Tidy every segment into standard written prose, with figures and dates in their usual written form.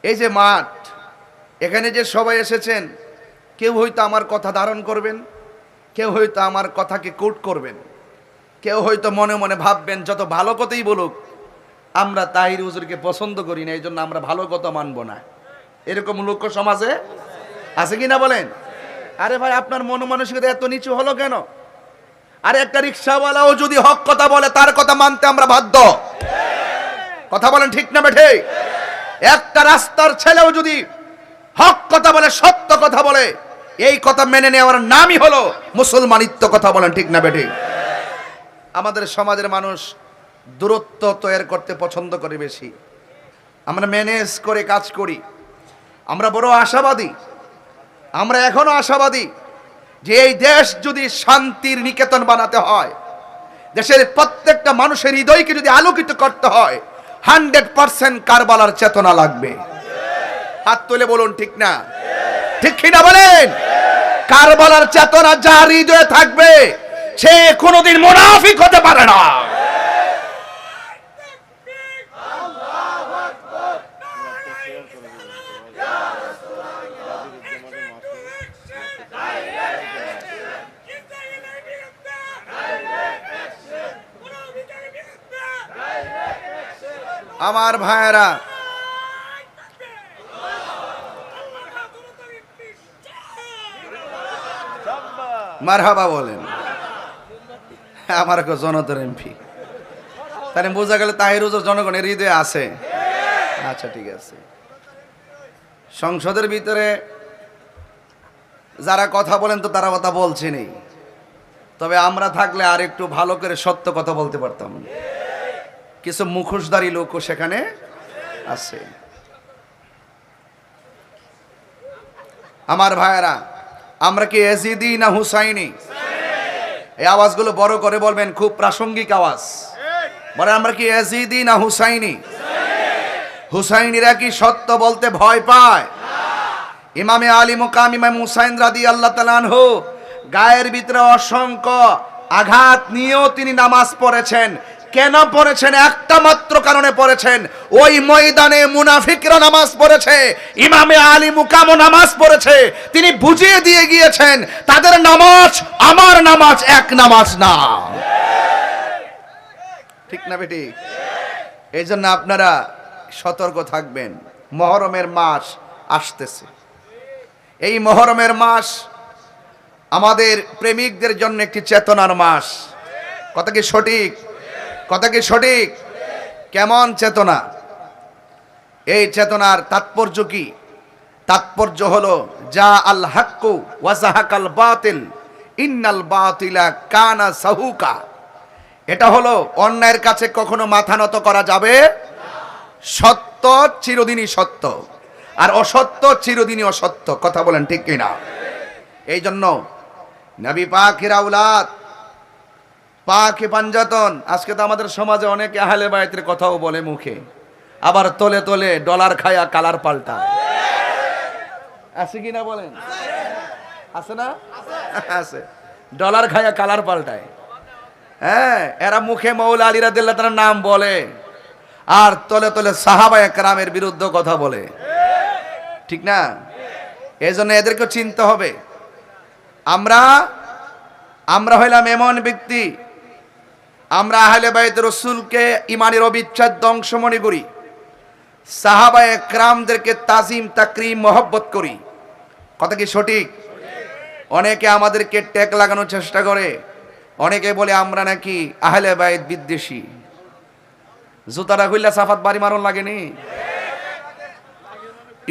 এই যে মাঠ, এখানে যে সবাই এসেছেন, কেউ হয়তো আমার কথা ধারণ করবেন, কেউ হয়তো আমার কথাকে কোট করবেন, কেউ হয়তো মনে মনে ভাববেন যত ভালো কথাই বলুক আমরা তাহির হুজুরকে পছন্দ করি না, এই জন্য আমরা ভালো কথা মানব না। এরকম লোক সমাজে আছে কি না বলেন? আরে ভাই, আপনার মন মানসিকতা এত নিচু হলো কেন? আরে একটা রিক্সাওয়ালাও যদি হক কথা বলে তার কথা মানতে আমরা বাধ্য। কথা বলেন ঠিক না বেঠে? একটা রাস্তার ছেলেও যদি হক কথা বলে, সত্য কথা বলে, এই কথা মেনে নেওয়ার নামই হলো মুসলমানিত্ব। কথা বলেন ঠিক না বেঠে? আমাদের সমাজের মানুষ দূরত্ব তৈরি করতে পছন্দ করে বেশি। আমরা ম্যানেজ করে কাজ করি। আমরা বড় আশাবাদী, আমরা এখনো আশাবাদী যে এই দেশ যদি শান্তির নিকেতন বানাতে হয়, দেশের প্রত্যেকটা মানুষের হৃদয়কে যদি আলোকিত করতে হয়, 100% কারবালার চেতনা লাগবে। হাত তুলে বলুন ঠিক না? ঠিক কিনা বলেন? কারবালার চেতনা যার হৃদয়ে থাকবে সে কোনোদিন মুনাফিক হতে পারে না। আমার ভাইয়েরা, মারহাবা বলেন। আমার জনতার এমপি, তাহলে বোঝা গেল তাহির হুজুর জনগণের হৃদয়ে আছে। আচ্ছা ঠিক আছে। সংসদের ভিতরে যারা কথা বলেন তো তারা কথা বলছেনই, তবে আমরা থাকলে আর একটু ভালো করে সত্য কথা বলতে পারতাম। কিছু মুখোশধারী লোকও সেখানে আছে। আমার ভাইয়েরা, আমরা কি এজিদি না হুসাইনি? এই আওয়াজগুলো বড় করে বলবেন, খুব প্রাসঙ্গিক আওয়াজ। বলে আমরা কি এজিদি না হুসাইনি? হুসাইনিরা কি সত্য বলতে ভয় পায়? ইমামে আলী মুকাম ইমাম হুসাইন রাদিয়াল্লাহু তাআলা আনহু গায়ের ভিতরে অসংখ্য আঘাত নিয়েও তিনি নামাজ পড়েছেন। কেন পড়েছেন? একটা মাত্র কারণে পড়েছেন। ওই ময়দানে মুনাফিকরা নামাজ পড়েছে, ইমামে আলী মুকামও নামাজ পড়েছে। তিনি বুঝিয়ে দিয়ে গিয়েছেন তাদের নামাজ আমার নামাজ এক নামাজ না। ঠিক না বেটি? এই জন্য আপনারা সতর্ক থাকবেন। মুহররমের মাস আসতেছে। এই মুহররমের মাস আমাদের প্রেমিকদের জন্য একটি চেতনার মাস। কথা কি সঠিক? কথা কি সঠিক? কেমন চেতনা? এই চেতনার তাৎপর্য কি? তাৎপর্য হলো যা আল হাক্কু ওয়া যাহাকাল বাতিল ইন্নাল বাতিলা কানা সাহুকা। এটা হলো অন্যায়ের কাছে কখনো মাথা নত করা যাবে না। সত্য চিরদিনই সত্য, আর অসত্য চিরদিনই অসত্য। কথা বলেন ঠিক কিনা? এই জন্য নবী পাকের আওলাদ, পাকে পাঞ্জাতন, আজকে তো আমাদের সমাজে অনেকে আহলে বায়তের কথাও বলে মুখে, আবার তলে তলে ডলার খায়া কালার পাল্টায়। আছে কি না বলেন? আছে না? আছে। ডলার খায়া কালার পাল্টায়। হ্যাঁ, এরা মুখে মৌলা আলী রাদিয়াল্লাহু তাআলার নাম বলে আর তলে তলে সাহাবায়ে কেরামের বিরুদ্ধে কথা বলে। ঠিক না? এই জন্য এদেরকে চিনতে হবে। আমরা হইলাম এমন ব্যক্তি, আমরা আহলে বাইত রাসূলকে ঈমানের অবিচ্ছেদ্য অংশ মনে করি, সাহাবায়ে কেরামদেরকে তাজিম তাকরীম মহব্বত করি। কথা কি সঠিক? অনেকে আমাদেরকে ট্যাগ লাগানোর চেষ্টা করে, অনেকে বলে আমরা নাকি আহলে বাইত বিদ্বেষী। জুতাটা খুললা সাফাত বাড়ি মারণ লাগেনি?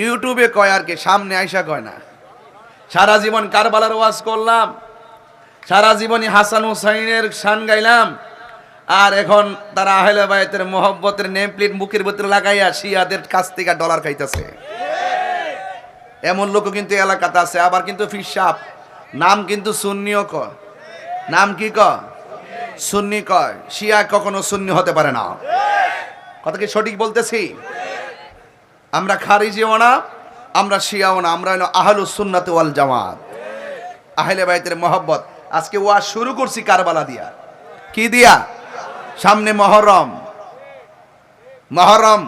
ইউটিউবে কয় আর কি, সামনে আইসা কয় না। সারা জীবন কারবালার ওয়াজ করলাম, সারা জীবনই হাসান হুসাইনের শান গাইলাম, আর এখন তারা আহলে বাইতের মোহব্বতের নেম প্লেট মুখের ভিতরে লাগাইয়া শিয়াদের কাছ থেকে ডলার খাইতেছে। এমন লোকও কিন্তু এলাকাতে আছে। আবার কিন্তু ফিরসাব নাম কিন্তু সুন্নিও কয়। নাম কি কয়? সুন্নি কয়। শিয়া কখনো সুন্নি হতে পারে না। কথা কি সঠিক বলতেছি? আমরা খারিজিও না, আমরা শিয়াও না, আমরা হলো আহলুস সুন্নাত ওয়াল জামাত, আহলে বাইতের মহব্বত। আজকে ওয়াজ শুরু করছি কারবালা দিয়া। কি দিয়া? সামনে মহরম, মহরম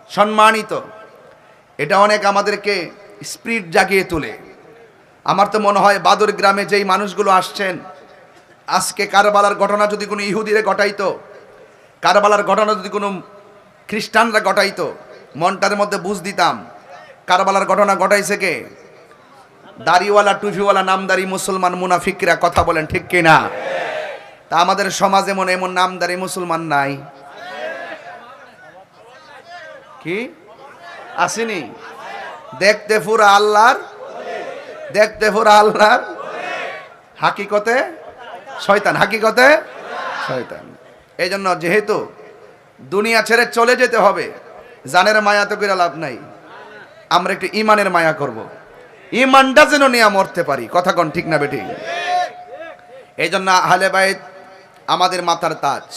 সম্মানিত, এটা অনেক আমাদেরকে স্পিরিট জাগিয়ে তোলে। আমার তো মনে হয় বাদর গ্রামে যেই মানুষগুলো আসছেন, আজকে কারবালার ঘটনা যদি কোনো ইহুদিরে ঘটাইতো, কারবালার ঘটনা যদি কোনো খ্রিস্টানরা ঘটাইতো, মনটার মধ্যে বুঝ দিতাম কারবালার ঘটনা ঘটাইছে কে? দাড়িওয়ালা টুপিওয়ালা নামদারি মুসলমান মুনাফিকরা। কথা বলেন ঠিক কিনা? তা আমাদের সমাজে মনে এমন নামদারি মুসলমান নাই কি? আসেনি? দেখতে পুরা আল্লাহর, দেখতে পুরা আল্লাহর, হাকিকতে শয়তান, হাকিকতে শয়তান। এই জন্য যেহেতু দুনিয়া ছেড়ে চলে যেতে হবে, জানের মায়া তো করে লাভ নাই, আমরা একটু ইমানের মায়া করব, ইমানটা যেন নিয়ে মরতে পারি। কথা কোন ঠিক না বেঠিক? এই জন্য আহলে বাইত আমাদের মাথার তাজ,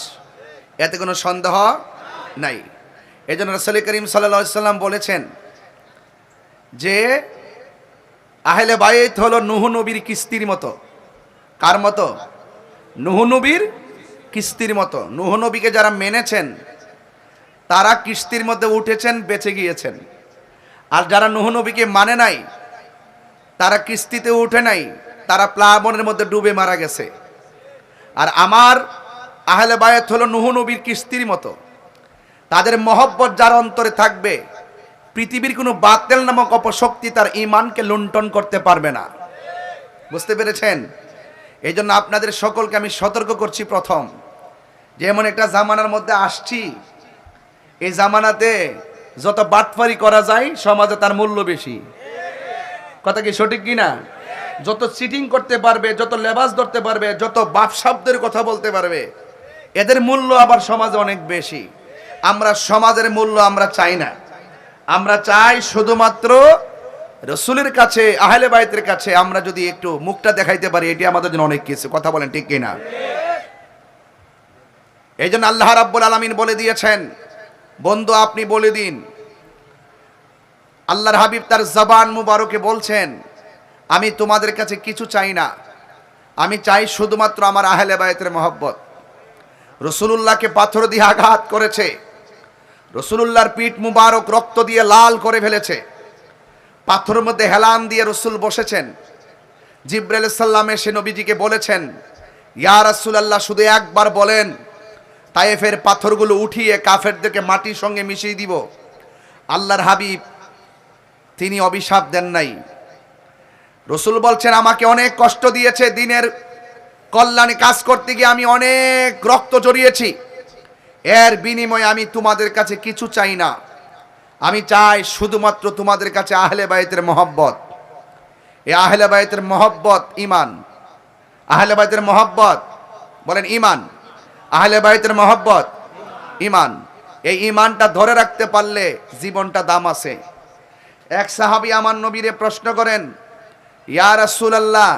এতে কোনো সন্দেহ নাই। এই জন্য রাসূল করিম সাল্লাল্লাহু আলাইহি সাল্লাম বলেছেন যে আহলে বাইত হলো নূহ নবীর কিস্তির মতো। কার মতো? নূহ নবীর কিস্তির মতো। নূহ নবীকে যারা মেনেছেন তারা কিস্তির মধ্যে উঠেছেন, বেঁচে গিয়েছেন। আর যারা নূহ নবীকে মানে নাই, তারা কিস্তিতে উঠে নাই, তারা প্লাবনের মধ্যে ডুবে মারা গেছে। আর আমার আহলে বায়াত হলো নূহ নবীর কিস্তির মতো। তাদের মহব্বত যার অন্তরে থাকবে, পৃথিবীর কোনো বাতিল নামক অপশক্তি তার ঈমানকে লুণ্ঠন করতে পারবে না। বুঝতে পেরেছেন? এই জন্য আপনাদের সকলকে আমি সতর্ক করছি, প্রথম যে এমন একটা জামানার মধ্যে আসছি, এই জামানাতে যত বাটফারি করা যায় সমাজে তার মূল্য বেশি। কথা কি সঠিক কিনা? যত চিটিং করতে পারবে, যত লেবাস ধরতে পারবে, যত বাপ শব্দের কথা বলতে পারবে, এদের মূল্য আবার সমাজে অনেক বেশি। আমরা সমাজের মূল্য আমরা চাই না, আমরা চাই শুধুমাত্র রসুলের কাছে, আহলে বাইতের কাছে আমরা যদি একটু মুখটা দেখাইতে পারি, এটি আমাদের জন্য অনেক কিছু। কথা বলেন ঠিক কিনা? এই জন্য আল্লাহ রাব্বুল আলামিন বলে দিয়েছেন, বন্ধু আপনি বলে দিন। আল্লাহর হাবিব তার জবান মুবারকে বলছেন, আমি তোমাদের কাছে কিছু চাই না, আমি চাই শুধুমাত্র আমার আহলে বাইতের মহব্বত। রাসূলুল্লাহকে পাথর দিয়ে আঘাত করেছে, রাসূলুল্লাহর পিঠ মুবারক রক্ত দিয়ে লাল করে ফেলেছে, পাথরের মধ্যে হেলান দিয়ে রাসূল বসেছেন। জিবরাইল সাল্লাম এসে নবীজিকে বলেছেন, ইয়া রাসূলুল্লাহ শুধু একবার বলেন, তায়েফের পাথরগুলো উঠিয়ে কাফেরদেরকে মাটির সঙ্গে মিশিয়ে দিব। আল্লাহর হাবিব তিনি অভিশাপ দেন নাই। রাসূল বলছেন, আমাকে অনেক কষ্ট দিয়েছে, দিনের কল্যাণে কাজ করতে গিয়ে আমি অনেক রক্ত জড়িয়েছি, এর বিনিময়ে আমি তোমাদের কাছে কিছু চাই না, আমি চাই শুধুমাত্র তোমাদের কাছে আহলে বাইতের মহব্বত। এই আহলে বাইতের মহব্বত ঈমান। আহলে বাইতের মহব্বত বলেন ঈমান। আহলে বাইতের মহব্বত ঈমান। এই ঈমানটা ধরে রাখতে পারলে জীবনটা দাম আছে। এক সাহাবী আমার নবীরে প্রশ্ন করেন, ইয়া রাসূলুল্লাহ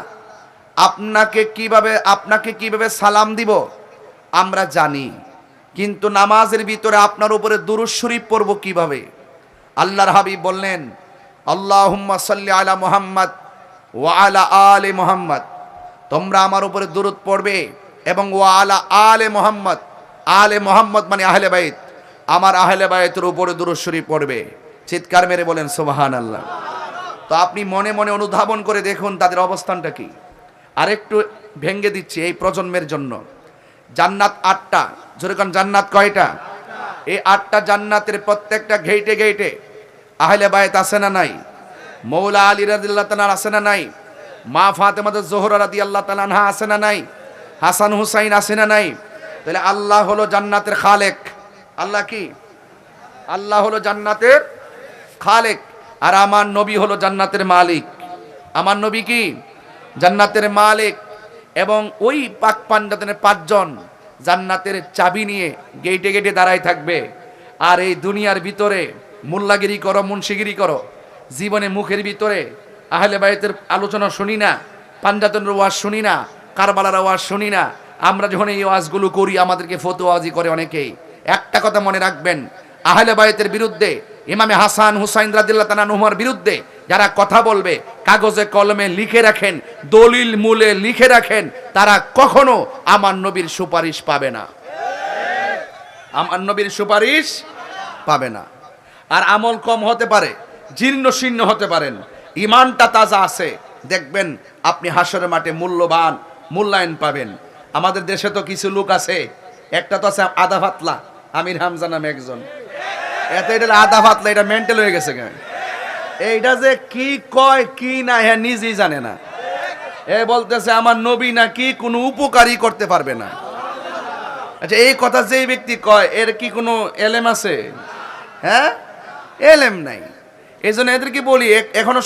আপনাকে কিভাবে সালাম দিব আমরা জানি, কিন্তু নামাজের ভিতরে আপনার উপরে দুরূদ শরীফ পড়ব কিভাবে? আল্লাহর হাবিব বললেন, আল্লাহুম্মা সাল্লি আলা মুহাম্মদ ওয়া আলা আলি মুহাম্মদ। তোমরা আমার উপরে দুরূদ পড়বে এবং ওয়া আলা আলে মুহাম্মদ, আলে মুহাম্মদ মানে আহলে বাইত, আমার আহলে বাইতের উপরে দুরূদ শরীফ পড়বে। চিৎকার মেরে বলেন সুবহানাল্লাহ। তো আপনি মনে মনে অনুধাবন করে দেখুন তাদের অবস্থানটা কি। আরেকটু ভেঙ্গে দিচ্ছি এই প্রজন্মের জন্য। জান্নাত 8টা, যেরকম জান্নাত কয়টা? এই 8টা জান্নাতের প্রত্যেকটা গেইটে গেইটে আহলে বাইত আছে না নাই? মৌলা আলী রাদিয়াল্লাহু তাআলা আছে না নাই? মা ফাতেমা জোহরা রাদিয়াল্লাহু তাআলা আনহা আছে না নাই? হাসান হুসাইন আছে না নাই? তাহলে আল্লাহ হলো জান্নাতের খালেক। আল্লাহ কি? আল্লাহ হলো জান্নাতের খালেক, আর আমার নবী হলো জান্নাতের মালিক। আমার নবী কি? জান্নাতের মালিক। এবং ওই পাক পাঞ্জাতনের 5 জন জান্নাতের চাবি নিয়ে গেটে গেটে দাঁড়ায় থাকবে। আর এই দুনিয়ার ভিতরে মোল্লাগিরি করো, মুন্সিগিরি করো, জীবনে মুখের ভিতরে আহলে বাইতের আলোচনা শুনি না, পাঞ্জাতনের ওয়াজ শুনি না, কারবালার আওয়াজ শুনি না। আমরা যখন এই ওয়াজগুলো করি আমাদেরকে ফতোয়াজি করে অনেকেই। একটা কথা মনে রাখবেন, আহলে বাইতের বিরুদ্ধে, ইমামে হাসান হুসাইন রাদিয়াল্লাহু তাআলা আনহুর বিরুদ্ধে যারা কথা বলবে, কাগজে কলমে লিখে রাখেন, দলিল মূলে লিখে রাখেন, তারা কখনো আমার নবীর সুপারিশ পাবে না। আমার নবীর সুপারিশ পাবে না। আর আমল কম হতে পারে, জীর্ণ শীর্ণ হতে পারেন, ইমানটা তাজা আছে, দেখবেন আপনি হাসরের মাঠে মূল্যবান মূল্যায়ন পাবেন। আমাদের দেশে তো কিছু লোক আছে, একটা তো আছে আধা পাতলা, আমির হামজা নামে একজন, এত এটা আধা পাতলা, এটা মেন্টাল হয়ে গেছে কেন? এইটা যে কি কয় কি না হ্যাঁ নিজেই জানে না। এ বলতেছে আমার নবী নাকি কোনো উপকারই করতে পারবে না। আচ্ছা, এই কথা যেই ব্যক্তি কয় এর কি কোনো এলেম আছে? হ্যাঁ, এলেম নাই। এই জন্য এদেরকে বলি এখনো